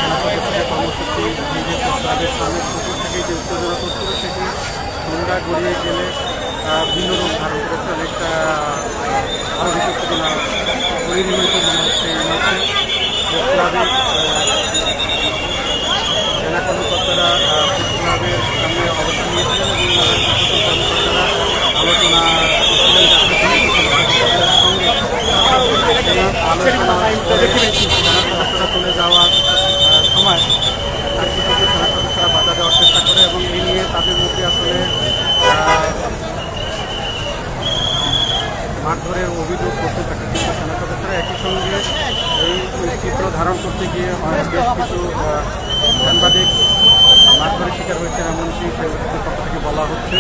সেনা সদস্যদের কর্মসূচি নিজের তাদের সামনের পুকুর থেকে যে উত্তেজনা করছিল সেটি সন্ধ্যা গড়িয়ে গেলে ভিন্ন রূপ ধারণ করেছে। অনেকটা আরও বেশি উত্তেজনা পরিণত মনে হচ্ছে। এই মুহূর্তে ক্লাবের সেনা কর্মকর্তারা ক্লাবের সামনে অবস্থান নিয়েছিলেন এবং কর্মকর্তারা আলোচনা সদস্যরা চলে যাওয়ার সময় আজকে থেকে সেনা সদস্যরা বাধা দেওয়ার চেষ্টা করে এবং এই নিয়ে তাদের মধ্যে আসলে মারধরের অভিযোগ করতে থাকে। কিন্তু সেনা সদস্যরা একই সঙ্গে এই চিত্র ধারণ করতে গিয়ে বেশ কিছু সাংবাদিক মারধরের শিকার হয়েছে এমনকি পক্ষ থেকে বলা হচ্ছে।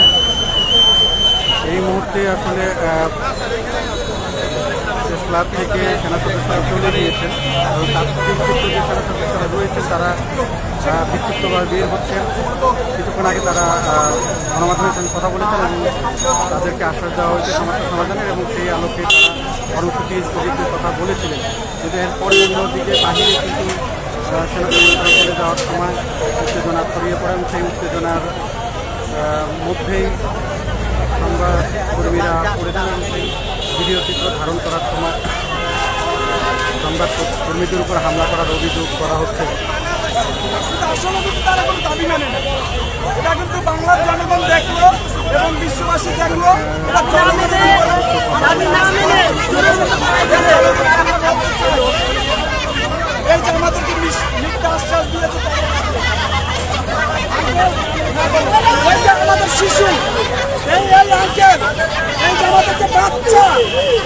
এই মুহূর্তে আসলে ক্লাব থেকে সেনা সদস্যরা চলে গিয়েছেন এবং তাৎক্ষণিক যে সেনা সদস্যরা রয়েছে তারা বিক্ষিপ্তভাবে বের হচ্ছেন। কিছুক্ষণ আগে তারা গণমাধ্যমের সঙ্গে কথা বলেছেন এবং তাদেরকে আশ্বাস দেওয়া হয়েছে সমস্যা সমাধানের এবং সেই আলোকে তারা কর্মসূচি স্থগিতের কথা বলেছিলেন। কিন্তু এরপরে অন্যদিকে বাহিরে কিন্তু সেনা সদস্যরা চলে যাওয়ার সময় উত্তেজনা ছড়িয়ে পড়ে এবং সেই উত্তেজনার মধ্যেই সংবাদকর্মীরা পড়েছেন এবং সেই ভিডিও চিত্র ধারণ করার সময় সংবাদকর্মীদের উপর হামলা করার অভিযোগ করা হচ্ছে। আসলে কিন্তু তারা কোনো দাবি মানে না। এটা কিন্তু বাংলার জনগণ দেখলো এবং বিশ্ববাসী দেখলো। এই যে আমাদেরকে মিথ্যা আশ্বাস দিয়েছে আমাদের শিশু, এই আঙ্কেল, এই যে আমাদেরকে বাচ্চা,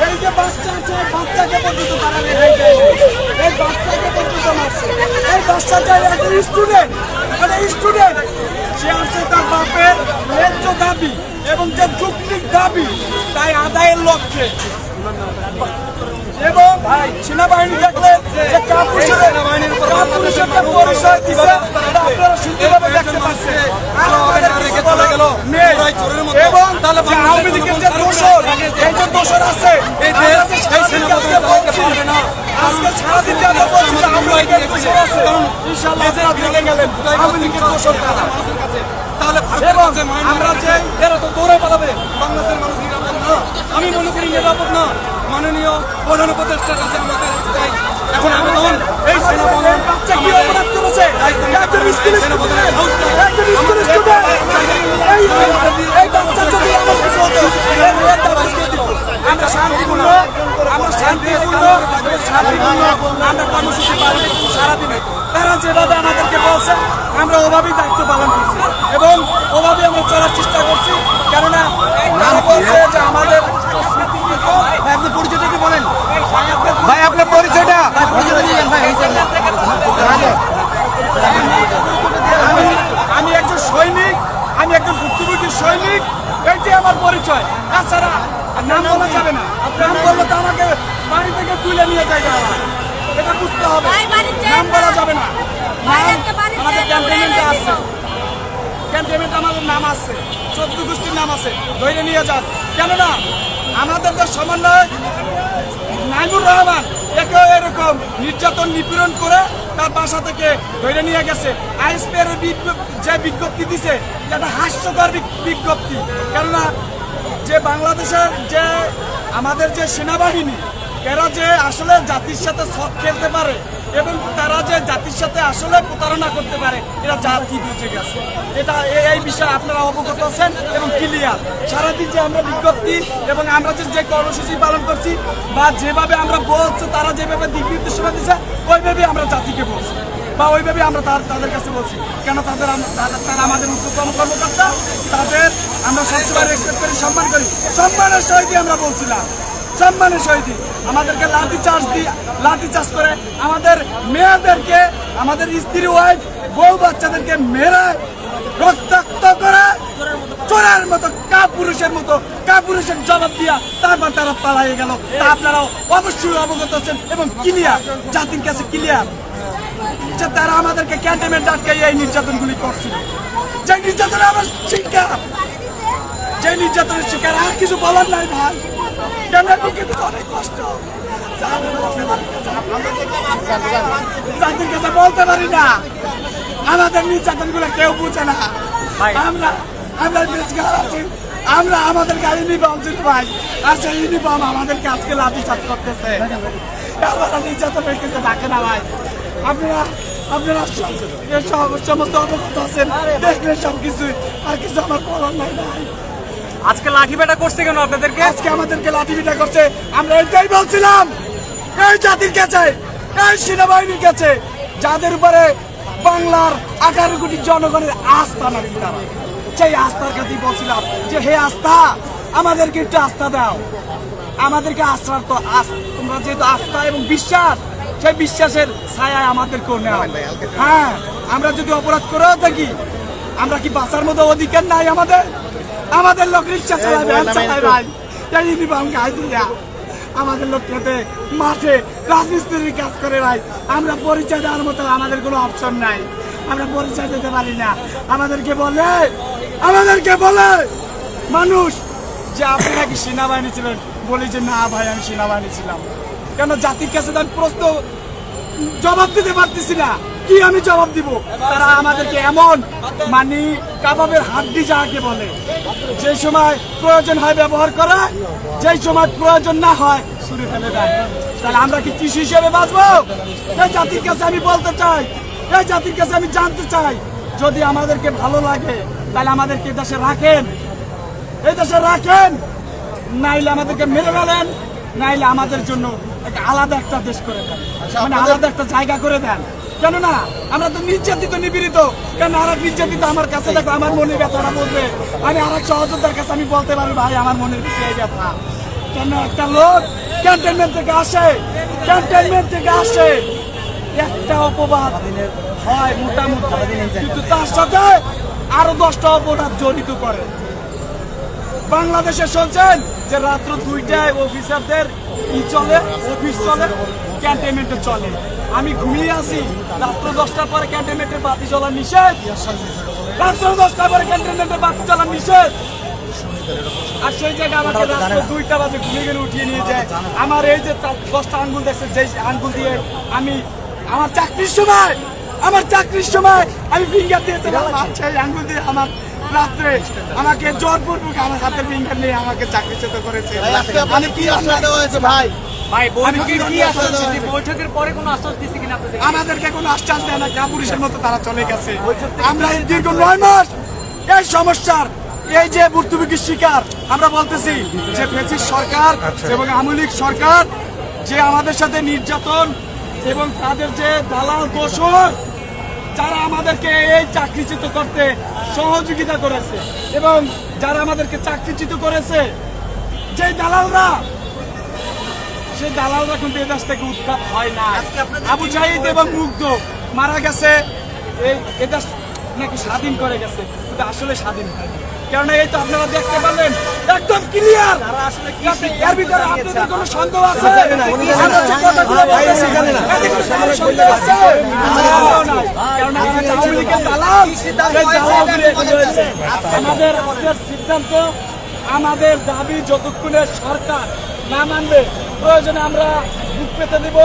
এই যে বাচ্চা আছে বাচ্চাকে পর্যন্ত তারা রেহাই দেয়, এই বাচ্চাকে পর্যন্ত মারছে। এই বাচ্চাটা একটা স্টুডেন্ট, মানে স্টুডেন্ট, সে আসছে তার বাপের ন্যায্য দাবি এবং যে যৌক্তিক দাবি তাই আদায়ের লক্ষ্যে। এবং সেনাবাহিনী দেখলেন যে কাপুরুষের পরিচয় দিচ্ছে আপনারা সুন্দরভাবে দেখতে পাচ্ছেন। এবং আওয়ামী লীগের যে দোষর, এই যে দোষর আছে আজকে সারাদিন আমরা বলছি যে আওয়ামী লীগের দোষর আছে, ইনশাআল্লাহ আপনারা ভেঙে গেলেন আওয়ামী লীগের দোষর কারা। তাহলে আমরা যে এরা তো দৌড়ে পালাবে, বাংলাদেশের মানুষ নিরাপদ না, আমি মনে করি নিরাপদ না। মাননীয় প্রধান উপদেষ্টার কাছে আমাদের এখন আবেদন, এই সেনাবাহিনীর বাচ্চা কি অপরাধ করেছে? আমরা শান্তিপূর্ণ আমরা কর্মসূচি পালন করছি সারাদিনে। তারা যেভাবে আমাদেরকে বলছে আমরা ওভাবেই দায়িত্ব পালন করছি এবং ওভাবে আমরা চলার চেষ্টা করছি। কেননা তারা বলছে যে আমাদের আপনি পরিচয়টা কি বলেন ভাই, আপনার পরিচয়টা? আমি একজন সৈনিক, আমি একজন ভুক্তভোগী সৈনিক, এইটাই আমার পরিচয়। তাছাড়া নাম বলা যাবে না, নাম বললে তো আমাকে বাড়ি থেকে তুলে নিয়ে যায়, এটা বুঝতে হবে। নাম বলা যাবে না, আমাদের ক্যান্টনমেন্টে আছে, ক্যান্টনমেন্টে আমাদের নাম আছে, 14 গোষ্ঠীর নাম আছে, ধরে নিয়ে যান। কেননা আমাদের যে সমন্বয় নাইমুর রহমান একে এরকম নির্যাতন নিপীড়ন করে তার বাসা থেকে ধরে নিয়ে গেছে। আইএসপির যে বিজ্ঞপ্তি দিছে এটা হাস্যকর বিজ্ঞপ্তি। কেননা যে বাংলাদেশের যে আমাদের যে সেনাবাহিনী এরা যে আসলে জাতির সাথে ছক খেলতে পারে এবং তারা যে জাতির সাথে আসলে প্রতারণা করতে পারে এটা জাতি বুঝে গেছে। এটা এই বিষয়ে আপনারা অবগত আছেন এবং ক্লিয়ার। সারাদিন যে আমরা বিজ্ঞপ্তি এবং আমরা যে কর্মসূচি পালন করছি বা যেভাবে আমরা বলছি, তারা যেভাবে দিক নির্দেশনা দিচ্ছে ওইভাবে আমরা জাতিকে বলছি বা ওইভাবে আমরা তাদের কাছে বলছি। কেন তারা আমাদের উচ্চতম কর্মকর্তা, তাদের আমরা সবসময় রেসপেক্ট করি, সম্মান করি। সম্মানের সহিত আমরা বলছিলাম, সম্মানের সহিত আমাদেরকে লাঠি চার্জ করে আমাদের মেয়েদেরকে, আমাদের স্ত্রী ওয়াইফ বউ বাচ্চাদেরকে মেরে রক্তাক্ত করে চোরের মতো কাপুরুষের জবাব দিয়া তারপর তারা পালাইয়ে গেল। তা আপনারাও অবশ্যই অবগত আছেন এবং ক্লিয়ার, জাতির কাছে ক্লিয়ার যে তারা আমাদেরকে ক্যান্টনমেন্ট আটকাই এই নির্যাতনগুলি করছিল। যে নির্যাতনে আমার শিকার, যে নির্যাতনের শিকার, আর কিছু বলার নাই ভাই। কেন অনেক কষ্ট জাতির কাছে বলতে পারি না, আমাদের নির্যাতন গুলো কেউ বুঝে না। আমরা আমরা বেশগার আছি, আমরা আমাদের গাড়ি ইউনিফর্ম ছিল ভাই, আর সেই ইউনিফর্ম আমাদেরকে আজকে লাঠিচার্জ করতেছে, আমরা নির্যাতন হইতেছে ডাকে না ভাই। আপনারা আপনারা সমস্ত অবগত আছেন, দেখলেন সবকিছু, আর কিছু আমার বলার নাই ভাই। আজকে লাঠি পেটা করছে কেন আপনাদেরকে? আজকে আমাদেরকে লাঠি পিটা করছে, আমরা এটাই বলছিলাম এই জাতির কাছে, এই সেনাবাহিনীর কাছে, যাদের উপরে বাংলার 18 কোটি জনগণের আস্থা নাই, তারা সেই আস্থার কাছেই বলছিলাম যে হে আস্থা, আমাদেরকে একটু আস্থা দাও, আমাদেরকে আস্থার তো তোমরা যেহেতু আস্থা এবং বিশ্বাস, সেই বিশ্বাসের ছায়ায় আমাদেরকেও নেওয়া। হ্যাঁ, আমরা যদি অপরাধ করেও থাকি, আমরা কি বাঁচার মতো অধিকার নাই আমাদের? আমাদের লোক রিক্সা চালায়, ভ্যান চালায় ভাই, এই ইউনিফর্ম গায়ে দিয়া আমাদের লোক খেতে মাঠে রাজমিস্ত্রির কাজ করে ভাই। আমরা পরিচয় দেওয়ার মতো আমাদের কোনো অপশন নাই, আমরা পরিচয় দিতে পারি না। আমাদেরকে বলে মানুষ যে আপনি নাকি সেনাবাহিনী ছিলেন, বলি যে না ভাই আমি সেনাবাহিনী ছিলাম। কেন জাতির কাছে আমি প্রশ্ন জবাব দিতে পারতেছি না, কি আমি জবাব দিব? তারা আমাদেরকে এমন মানে কাবাবের হাড্ডি যাকে বলে, যে সময় প্রয়োজন হয় ব্যবহার করে, যেই সময় প্রয়োজন না হয় ছুড়ে ফেলে দেয়। তাহলে আমরা কি কৃষি হিসেবে বাঁচবো? এই জাতির কাছে আমি বলতে চাই, এই জাতির কাছে আমি জানতে চাই, যদি আমাদেরকে ভালো লাগে তাহলে আমাদেরকে এই দেশে রাখেন, এই দেশে রাখেন, নাইলে আমাদেরকে মেরে ফেলেন, নাইলে আমাদের জন্য আলাদা একটা দেশ করে দেন, মানে আলাদা একটা জায়গা করে দেন। কেননা আমরা তো নির্যাতিত নিপীড়িত, কেন আর নির্যাতিত আমার কাছে দেখো, আমার মনের ব্যথাটা বলবে, আমি আর সহযোদ্ধার কাছে আমি বলতে পারি ভাই আমার মনের ভিতরে এই ব্যথা। কেন একটা লোক ক্যান্টনমেন্ট থেকে আসে, একটা অপবাদ হয় মোটামুটি, কিন্তু তার সাথে আরো 10টা অপরাধ জড়িত করে। বাংলাদেশে শুনছেন যে রাত্র 2টায় অফিসারদের অফিস চলে, ক্যান্টনমেন্টে চলে। আমি ঘুমিয়ে আছি, রাত্র 10টার পরে ক্যান্টনমেন্টের বাতি জ্বলা নিষেধ, রাত্র 10টার পরে ক্যান্টনমেন্টের বাতি জ্বলা নিষেধ। আর সেই জায়গায় আমাকে রাত্র 2টা বাজে ঘুমিয়ে গেলে উঠিয়ে নিয়ে যায়। আমার এই যে 10টা আঙ্গুল দেখছে, যে আঙ্গুল দিয়ে আমি আমার চাকরির সময় আমি ফিঙ্গার দিয়েছিলাম, সেই আঙ্গুল দিয়ে আমার রাত্রে আমাকে জোরপূর্বক আমার হাতে ফিঙ্গার নিয়ে আমাকে চাকরিচ্যুত করেছে। আমি কি আশ্বাস দেওয়া হয়েছে ভাই? বৈঠকের পরে কোনো আশ্বাস দিচ্ছে কিনা আপনাদের? আমাদেরকে কোনো আশ্বাস দেয় না, কাপুরুষের মতো তারা চলে গেছে। আমরা এই দীর্ঘ 9 মাস এই সমস্যার, এই যে ভুক্তভোগীর শিকার, আমরা বলতেছি যে ফ্যাসিস্ট সরকার এবং আওয়ামী লীগ সরকার যে আমাদের সাথে নির্যাতন এবং তাদের যে দালাল দোসর, যারা আমাদেরকে এই চাকরিচ্যুত করতে সহযোগিতা করেছে এবং যারা আমাদেরকে চাকরিচ্যুত করেছে, যে দালালরা, সেই দালালরা কিন্তু এই দেশ থেকে উৎখাত হয় না। আবু জাহিদ এবং মুগ্ধ মারা গেছে, এই দেশ নাকি স্বাধীন করে গেছে, কিন্তু আসলে স্বাধীন হয়নি। কারণ এই তো আপনারা দেখতে পারলেন একদম ক্লিয়ার, এর ভিতরে আপনাদের কোনো সন্দেহ আছে? আমাদের সিদ্ধান্ত, আমাদের দাবি যতক্ষণে সরকার না মানবে, প্রয়োজনে আমরা বুক পেতে দেব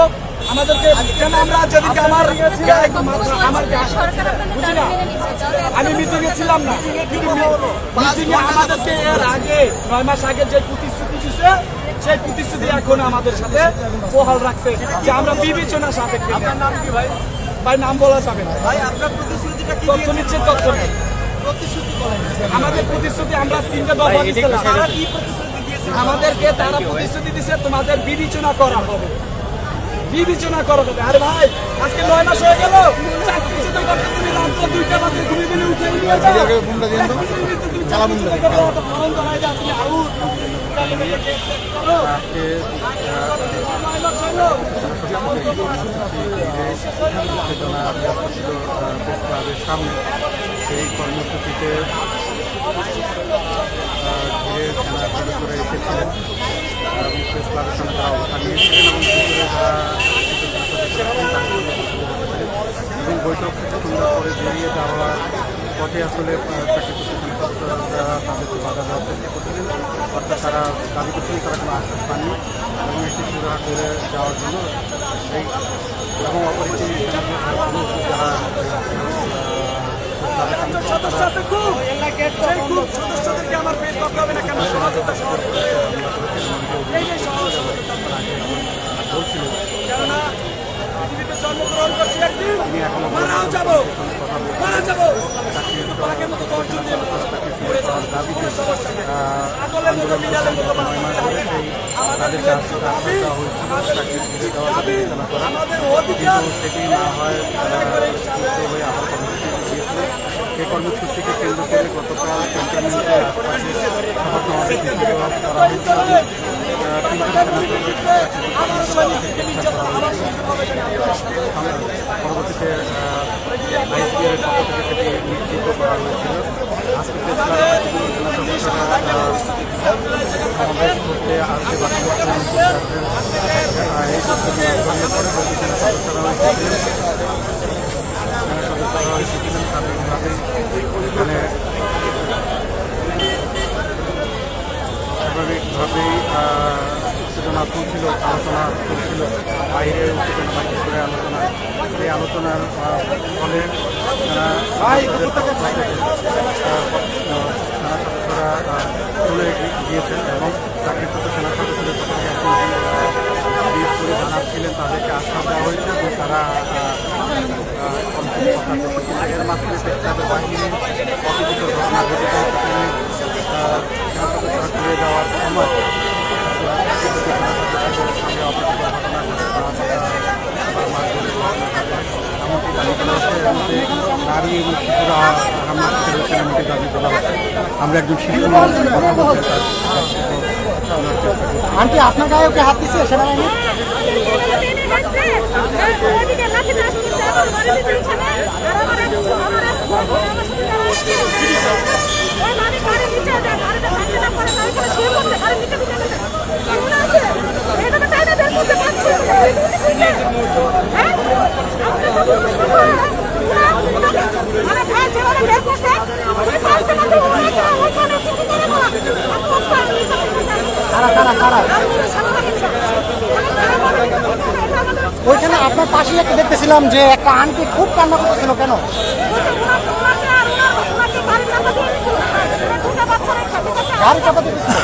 আমাদেরকে। কেন আমরা যেদিকে আমার বুঝি না, আমি মিটিংয়ে ছিলাম না, মিটিংয়ে আমাদেরকে এর আগে 9 মাস আগে যে প্রতিশ্রুতি দিচ্ছে, সেই প্রতিশ্রুতি এখন আমাদের সাথে বহাল রাখছে যে আমরা বিবেচনা সাপেক্ষে। আপনার নাম কি ভাই? ভাই নাম বলা যাবে না ভাই। আপনার প্রতিশ্রুতিটা কি? তথ্য নিচ্ছে, তথ্য নেই। আমাদের প্রতিশ্রুতি আমরা 3টা দফা দিয়েছিলাম। আমাদেরকে তারা প্রতিশ্রুতি দিচ্ছে তোমাদের বিবেচনা করা হবে, বিবেচনা করা হবে। আরে ভাই আজকে 9 মাস হয়ে গেল, চাকরিচ্যুত করতে তুমি রাত্র 2টা বাজে ঘুমিয়ে গেলে উঠে নিয়ে যাও। সামনে সেই কর্মসূচিতে ঘিরে সেনা করে এসেছিলেন এবং প্রেস ক্লাবের সামনে তারা অবস্থান নিয়েছিলেন এবং ভিতরে এবং বৈঠক সুন্দর করে বেরিয়ে যাওয়ার পথে আসলে চাকরি তাদেরকে বাধা দেওয়ার চেষ্টা করছিলেন, অর্থাৎ তারা দাবি করছিলেন তারা কোনো আশ্বাস পাননি এবং একটি সুরাহা করে যাওয়ার জন্য এই এবং অপরিচিত যারা সদস্য আছে খুব সেই খুব সদস্যদেরকে আমার পেশ করতে হবে না কেন সহযোগিতা এই যে সহযোগিতা কেননা পৃথিবীতে জন্মগ্রহণ করছি একদিন মারাও যাবো বাঘের মতো গর্জন দিয়ে ঘুরে যাবো কোনো সমস্যা নেই আগলের মতো বিড়ালের মতো আমাদের দাবি আমাদের অধিকার সেটি না হয় হয়ে আবার এই কর্মসূচিকে কেন্দ্র করে গতকাল ক্যান্টনমেন্টে পরবর্তীতে আইসিআর পক্ষ থেকে সেটি নিশ্চিত করা হয়েছিল। আজকে সমাবেশ করতে আসবে বা এই পরে সদস্যরা এসেছিলেন তাদের এখানে স্বাভাবিকভাবেই উত্তেজনা চলছিল, আলোচনা চলছিল, বাইরে উত্তেজনা বা করে আলোচনা। এই আলোচনার ফলে সদস্যরা চলে গিয়েছেন এবং চাকরিচ্যুত সেনা সদস্যদের করে জানাচ্ছিলেন, তাদেরকে আশ্বাস দেওয়া হয়েছে এবং তারা এর মাধ্যমে পেশাদের বাহিনী অতিরিক্ত ঘটনা ঘটেছে। সেখানে সদস্যরা ঘুরে যাওয়ার সময় নারী এবং শিশুরা হামলা করেছেন এমনটি দাবি করা হচ্ছে। আমরা একজন শিশু কথা বলতে আন্টি আপনার গায়ে ওকে হাত দিচ্ছে সেনাবাহিনী? ওইখানে আপনার পাশে একটা দেখতেছিলাম যে একটা আন্টি খুব কান্না করতেছিল, কেন? গাড়ি চাপা দিতেছিল।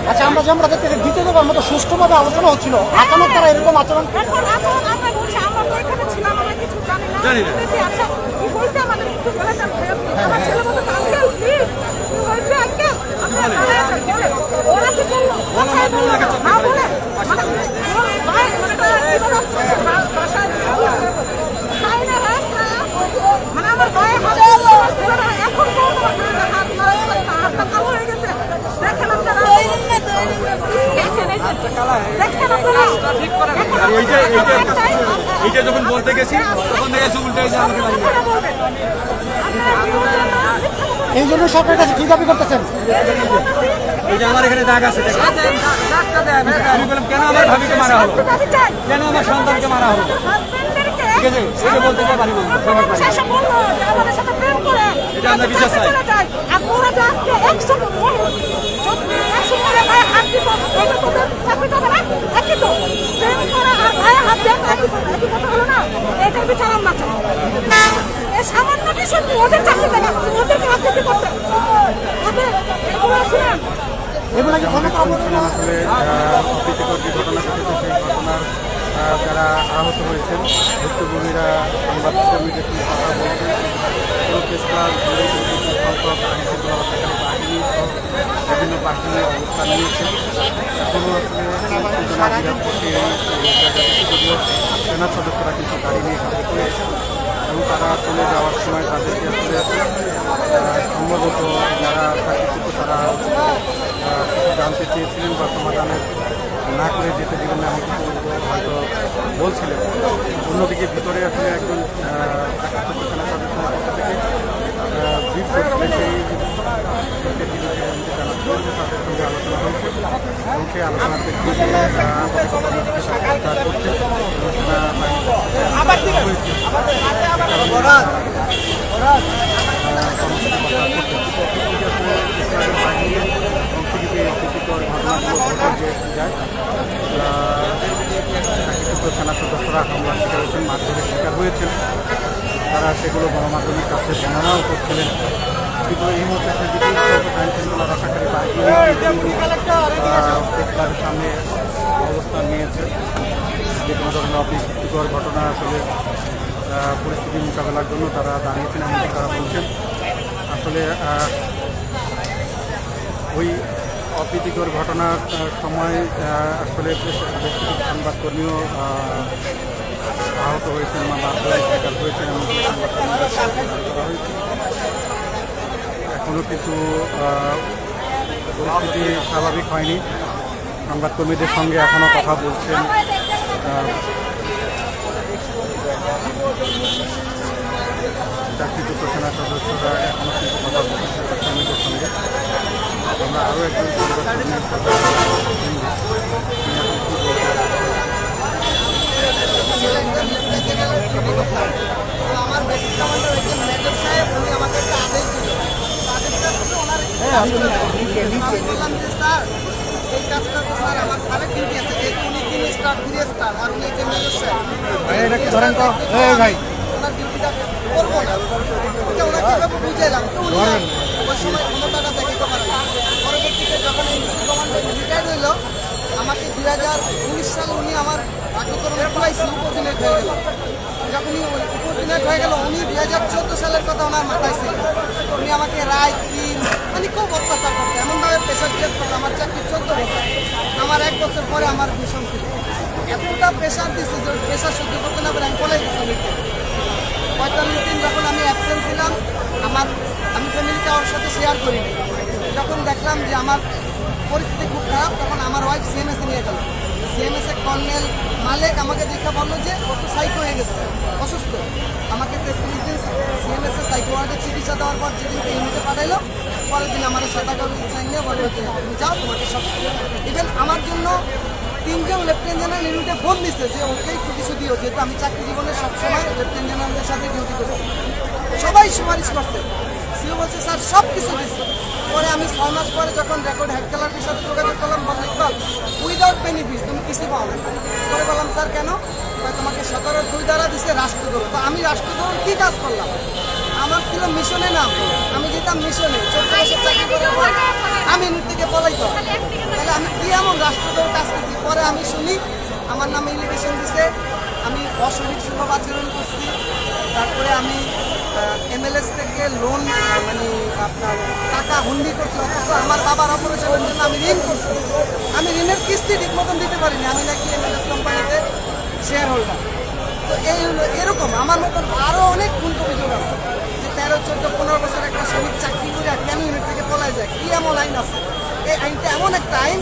আচ্ছা, আমরা যে আমরা দেখতে দ্বিতীয় দেবার মতো সুষ্ঠুভাবে আলোচনা হচ্ছিল, আচানক তারা এরকম আচরণ এইটা যখন বলতে গেছি তখন দেখেছি উল্টে এই জন্য সরকারের কাছে কি দাবি করতেছেন? এই যে আমার এখানে দাগ আছে, আমি বললাম কেন আমার ভাবিকে মারা হলো, কেন আমার সন্তানকে মারা হলো, ঠিক আছে সেটা বলতে পারি এটা আমরা বিশ্বাস চাই। সামান্য কিছু ওদের চাকরি দেয় ওদেরকে রাজনীতি করতে এগুলো কি ক্ষমতা আসলে অপ্রীতিকর যে ঘটনা ঘটেছে সেই ঘটনার যারা আহত হয়েছেন ভুক্তভোগীরা সংবাদকর্মীদের সঙ্গে কথা বলছেন। পুরো প্রেস ক্লাব জুড়ে সংখ্যক আইনশৃঙ্খলা রক্ষাকারী বাহিনী সহ বিভিন্ন বাহিনী অবস্থান নিয়েছেন। এখনও আসলে উত্তেজনা বিরাজ করছে যদিও সেনা সদস্যরা কিন্তু গাড়ি নিয়ে ঘাটে করেছে এবং তারা চলে যাওয়ার সময় তাদেরকে আসলে সম্ভবত যারা চাকরিচ্যুত তারা জানতে চেয়েছিলেন বা সমাধানের না করে যেতে দিবেন না এমন কিছু হয়তো বলছিলেন। অন্যদিকে ভিতরে আসলে একজন চাকরিচ্যুত সেনা সদস্যের পক্ষ থেকে ব্রিফ করছিলেন, সেই জানাচ্ছেন রয়েছে তাদের সঙ্গে আলোচনা হয়েছে এবং সেই আলোচনার প্রেক্ষিতে সেনা সদস্যরা হামলার শিকার হয়েছেন, মারধরের শিকার হয়েছেন। তারা সেগুলো গণমাধ্যমের কাছে বর্ণনাও করছিলেন, কিন্তু এই মুহূর্তে আইন শৃঙ্খলা রক্ষাকারী বাহিনীর সামনে অবস্থান নিয়েছে। যে কোনো ধরনের অপ্রীতিকর ঘটনা আসলে পরিস্থিতি মোকাবেলার জন্য তারা দাঁড়িয়েছেন, এমনকি তারা বলছেন আসলে ওই অপ্রীতিকর ঘটনার সময় আসলে বেশ কিছু সংবাদকর্মীও আহত হয়েছেন বা মারধরের শিকার হয়েছেন, এমনকি সংবাদকর্মীদের করা হয়েছে। এখনও কিন্তু পরিস্থিতি স্বাভাবিক হয়নি। সংবাদকর্মীদের সঙ্গে এখনও কথা বলছেন চাকরিচ্যুত সেনা সদস্যরা, এখনও কিন্তু কথা বলছেন সংবাদকর্মীদের সঙ্গে। আমরা আরও একজন সংবাদকর্মীর কথা আমার বেসিক কমান্ডার একজন মেজর সাহেব, উনি আমাকে একটা আদেশ দিল। আদেশটা হচ্ছে ওনার আমি বললাম যে স্যার এই কাজটা তো স্যার আমার স্যারের ডিউটি আছে, যেহেতু উনি 3 স্টার 3 স্টার আর উনি একজন মেজর সাহেব, ওনার ডিউটিটা করবো না। ওনাকে এভাবে বুঝাইলাম, তো উনি ওই সময় ক্ষমতাটা দেখাতে পারে না। পরবর্তীতে যখন এই কমান্ডার রিটায়ার্ড হইল, আমাকে 2019 সালে উনি আমার পাঠ্যক্রমে পড়াইছি, উপদিনেট হয়ে গেল। যখন উপদিনেট হয়ে গেল, উনি 2014 সালের কথা ওনার মাথায় ছিল। উনি আমাকে রায় দিন মানে খুব অত্যাচার করতো, এমনভাবে প্রেশার ক্রিয়েট করতো। আমার চাকরি 14 বছর, আমার 1 বছর পরে আমার ভীষণ ছিল। এতটা প্রেশার দিচ্ছে যে প্রেশার সহ্য করতে না পারে আমি বলে গেছি। 45 দিন যখন আমি অ্যাবসেন্ট ছিলাম, আমি ফ্যামিলিকে ওর সাথে শেয়ার করিনি। যখন দেখলাম যে আমার পরিস্থিতি খুব খারাপ, তখন আমার ওয়াইফ সিএমএসে নিয়ে গেল। সিএমএসে কর্নেল মালিক আমাকে দেখে বললো যে ও তো সাইকো হয়ে গেছে, অসুস্থ। আমাকে 33 দিন সিএমএসে সাইকো ওয়ার্ডে চিকিৎসা দেওয়ার পর যেদিনকে ইউনিটে পাঠাইলো, পরের দিন আমার সাদা কাগজ সাইন নিয়ে বলে যে তুমি যাও, তোমাকে সব। ইভেন আমার জন্য 3 জন লেফটেন্যান্ট জেনারেল ইউনিটে ফোন দিচ্ছে যে ওকেই কিছু দিও, যেহেতু আমি চাকরি জীবনে সবসময় লেফটেন্যান্ট জেনারেলের সাথে ডিউটি করছি। সবাই সুপারিশ করছে, সিও বলছে স্যার সব কিছু দিচ্ছে। পরে আমি 6 মাস পরে যখন রেকর্ড হেড ক্লার্কের সাথে যোগাযোগ করলাম, বললাম উইদাউট বেনিফিট তুমি কিছু পাও না। পরে বললাম স্যার কেন? তোমাকে 17-2 দ্বারা দিচ্ছে রাষ্ট্রদ্রোহ। তো আমি রাষ্ট্রদ্রোহ কী কাজ করলাম? আমার ছিল মিশনের নাম, আমি যেতাম মিশনে 14 বছর চাকরি করার পর আমি ইউনিট থেকে পলাইতাম। তাহলে আমি কি এমন রাষ্ট্রদ্রোহ কাজ করছি? পরে আমি শুনি আমার নামে ইলিগেশন দিছে, আমি অসৈনিক সুলভ আচরণ করছি। তারপরে আমি MLS থেকে লোন মানে আপনার টাকা হুন্ডি করছি, অথচ আমার বাবার অপারেশনের জন্য আমি ঋণ করছি। আমি ঋণের কিস্তি ঠিক মতন দিতে পারিনি, আমি নাকি MLS কোম্পানিতে শেয়ার হোল্ডার। তো এই এরকম আমার মতন আরও অনেক গুণ অভিযোগ আছে যে 13, 14, 15 বছর একটা শ্রমিক চাকরি করে কেন ইউনিট থেকে পলাই যায়। কি এমন আইন আছে? এই আইনটা এমন একটা আইন,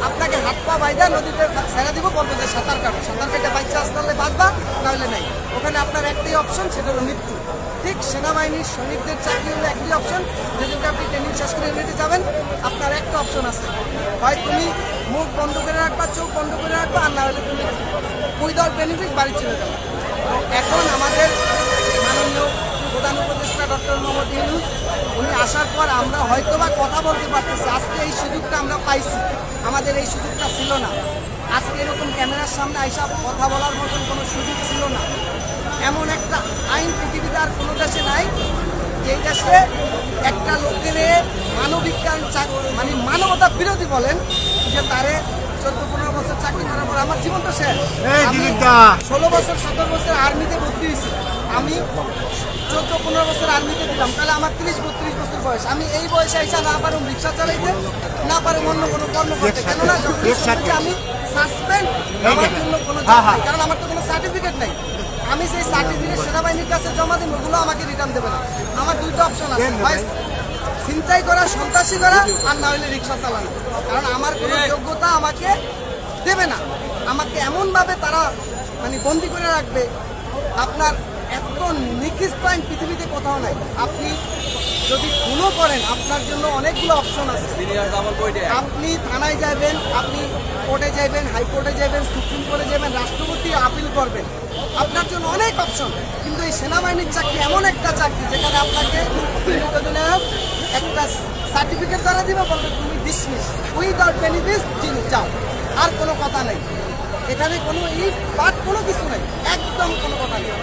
আপনাকে হাত পা বাইদা নদীতে ছেড়ে দিব, বলবো যে সাঁতার কাটো, সাঁতার কেটে বাচ্চা আসলে বাঁচবা, নাহলে নেই। ওখানে আপনার একটাই অপশন, সেটা হলো মৃত্যু। ঠিক সেনাবাহিনীর সৈনিকদের চাকরি হলো একটি অপশন, যেদিনকে আপনি ট্রেনিং শেষ করে ইউনিটে যাবেন, আপনার একটা অপশন আছে, হয় তুমি মুখ বন্ধ করে রাখবা, চোখ বন্ধ করে রাখবা, আর না হলে তুমি উইদাউট বেনিফিট বাড়ি চলে যাবে। এখন আমাদের মাননীয় প্রধান উপদেষ্টা ডক্টর মোহাম্মদ ইউনূস উনি আসার পর আমরা হয়তোবা কথা বলতে পারতেছি। আজকে এই সুযোগটা আমরা পাইছি, আমাদের এই সুযোগটা ছিল না। আজকে এরকম ক্যামেরার সামনে আইসা কথা বলার মতন কোনো সুযোগ ছিল না। এমন একটা আইন পৃথিবীতে আর কোনো দেশে নাই, যেই দেশে একটা লোকের মানবিজ্ঞান মানে মানবতা বিরোধী বলেন যে তারে 14-15 বছর চাকরি করার পর আমার জীবনটা শেষ। আমি 16 বছর 17 বছর আর্মিতে ভর্তি হয়েছি, আমি 14-15 বছর আর্মিতে দিলাম, তাহলে আমার 30-32 বছর বয়স। আমি এই বয়সে এসে না পারুম রিক্সা চালাইতে, না পারুম অন্য কোনো কর্ম করতে, কেননা আমি সাসপেন্ড আমার জন্য কোনো কারণ আমার তো কোনো সার্টিফিকেট নেই। আমি সেই সার্টিফিকেট সেনাবাহিনীর কাছে জমা দিন, ওগুলো আমাকে রিটার্ন দেবে না। আমার 2টা অপশন আছে, হয় ছিনতাই করা, সন্ত্রাসী করা, আর না হলে রিক্সা চালানো। কারণ আমার কোনো যোগ্যতা আমাকে দেবে না, আমাকে এমনভাবে তারা মানে বন্দি করে রাখবে। আপনার এত নিকৃষ্ট আইন পৃথিবীতে কোথাও নাই। আপনি যদি খুনও করেন আপনার জন্য অনেকগুলো অপশন আছে। আপনি থানায় যাবেন, আপনি কোর্টে যাবেন, হাইকোর্টে যাবেন, সুপ্রিম কোর্টে যাবেন, রাষ্ট্রপতি আপিল করবেন, আপনার জন্য অনেক অপশন। কিন্তু এই সেনাবাহিনীর চাকরি এমন একটা চাকরি যেখানে আপনাকে একটা সার্টিফিকেট দ্বারা দিবে, বলবে তুমি ডিসমিস উইদাউট বেনিফিট, যাও, আর কোনো কথা নেই। এখানে কোনো কোনো কিছু নেই, একদম কোনো কথা নেই।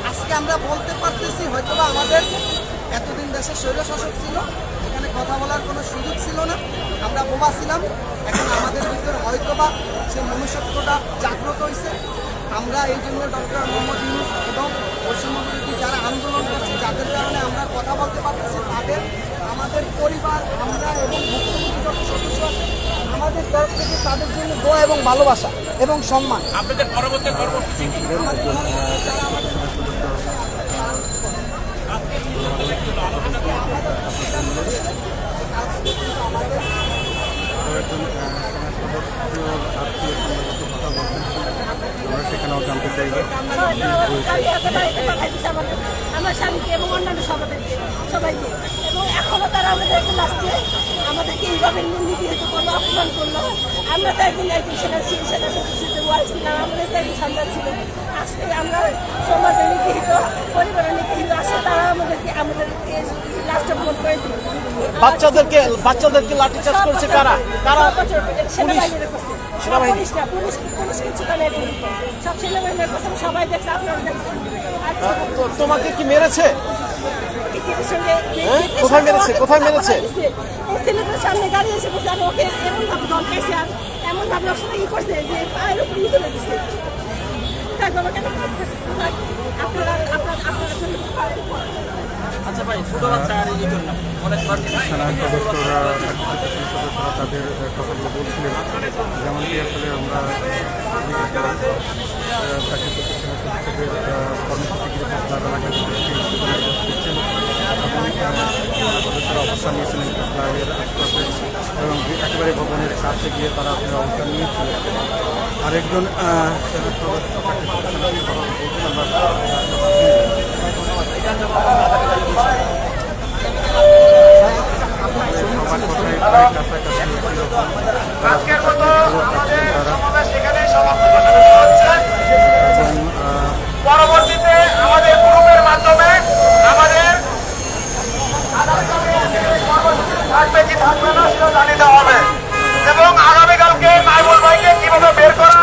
আজকে আমরা বলতে পারতেছি হয়তোবা আমাদের এতদিন দেশে স্বৈরশাসক ছিল, এখানে কথা বলার কোনো সুযোগ ছিল না, আমরা বোবা ছিলাম। এখন আমাদের ভিতরে হয়তোবা সে মনুষ্যত্বটা জাগ্রত হয়েছে। আমরা এই জন্য ডক্টর মোহাম্মদ ইউনূস এবং পশ্চিমবঙ্গের যারা আন্দোলন করছে, যাদের কারণে আমরা কথা বলতে পারতেছি, তাদের আমাদের পরিবার, আমরা এবং মুখ্যমন্ত্রী যত সদস্য আছে, আমাদের তরফ থেকে তাদের জন্য দোয়া এবং ভালোবাসা এবং সম্মান। আপনাদের পরবর্তী কর্মসূচি কি? আমরা সেখানেও জানতে চাইব। আমার স্বামীকে এবং অন্যান্য সবাইকে এবং এখনো তারা আমাদেরকে লাস্টে আমাদেরকে এইভাবে নিপীড়িত করলো, অপমান করলো। আমরা তো একদিন সেটা ওয়াইফ ছিলাম, আমাদের তো একদিন সন্তান ছিল। আজকে আমরা সমাজে নিপীড়িত, পরিবারে নিপীড়িত আসে, তারা আমাদেরকে লাস্টে ফোন করে দিল। বাচ্চাদেরকে লাঠিচার্জ করছে কারা? সেনাবাহিনীরা করছে, পুলিশ না, পুলিশ কিছু করে সব সেনাবাহিনীর করছে, সবাই দেখছে, আপনারা দেখছেন। তোমাকে কি মেরেছে? কোথায় মেরেছে? কোথায় মেরেছে? এই ছেলেটার সামনে গাড়ি এসে বসে, আর ওকে এমন ভাবে ধমকাইছে, আর এমন ভাবে ওর সাথে ই করছে যে পায়ের উপর ই তুলে দিচ্ছে। তাই বাবা কেন আপনারা জন্য আচ্ছা ভাই, ছোট বাচ্চা আর ই করলাম অনেক সেনা সদস্যরা তাদের কথাগুলো বলছিলেন, যেমনটি আসলে আমরা চাকরি করতে সেনা সদস্যদের কর্মসূচিগুলো আপনারা দিচ্ছেন। সদস্যরা অবস্থান নিয়েছিলেন ক্লাবের আশপাশে এবং একেবারে ভবনের কাছে গিয়ে তারা আপনারা অবস্থান নিয়েছিলেন। আরেকজন সেনা আজকের মতো আমাদের সমাবেশ এখানেই সমাপ্ত ঘোষণা করা হচ্ছে। পরবর্তীতে আমাদের গ্রুপের মাধ্যমে আমাদের থাকবে কি থাকবে না সেটা জানিয়ে দেওয়া হবে এবং আগামীকালকে নাইবুল ভাইকে কিভাবে বের করা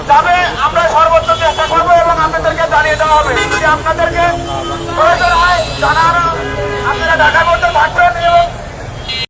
যাবে আমরা সর্বোচ্চ চেষ্টা করবো এবং আপনাদেরকে জানিয়ে দেওয়া হবে। যদি আপনাদেরকে প্রয়োজন হয় জানানো, আপনারা ঢাকা করতে থাকবেন।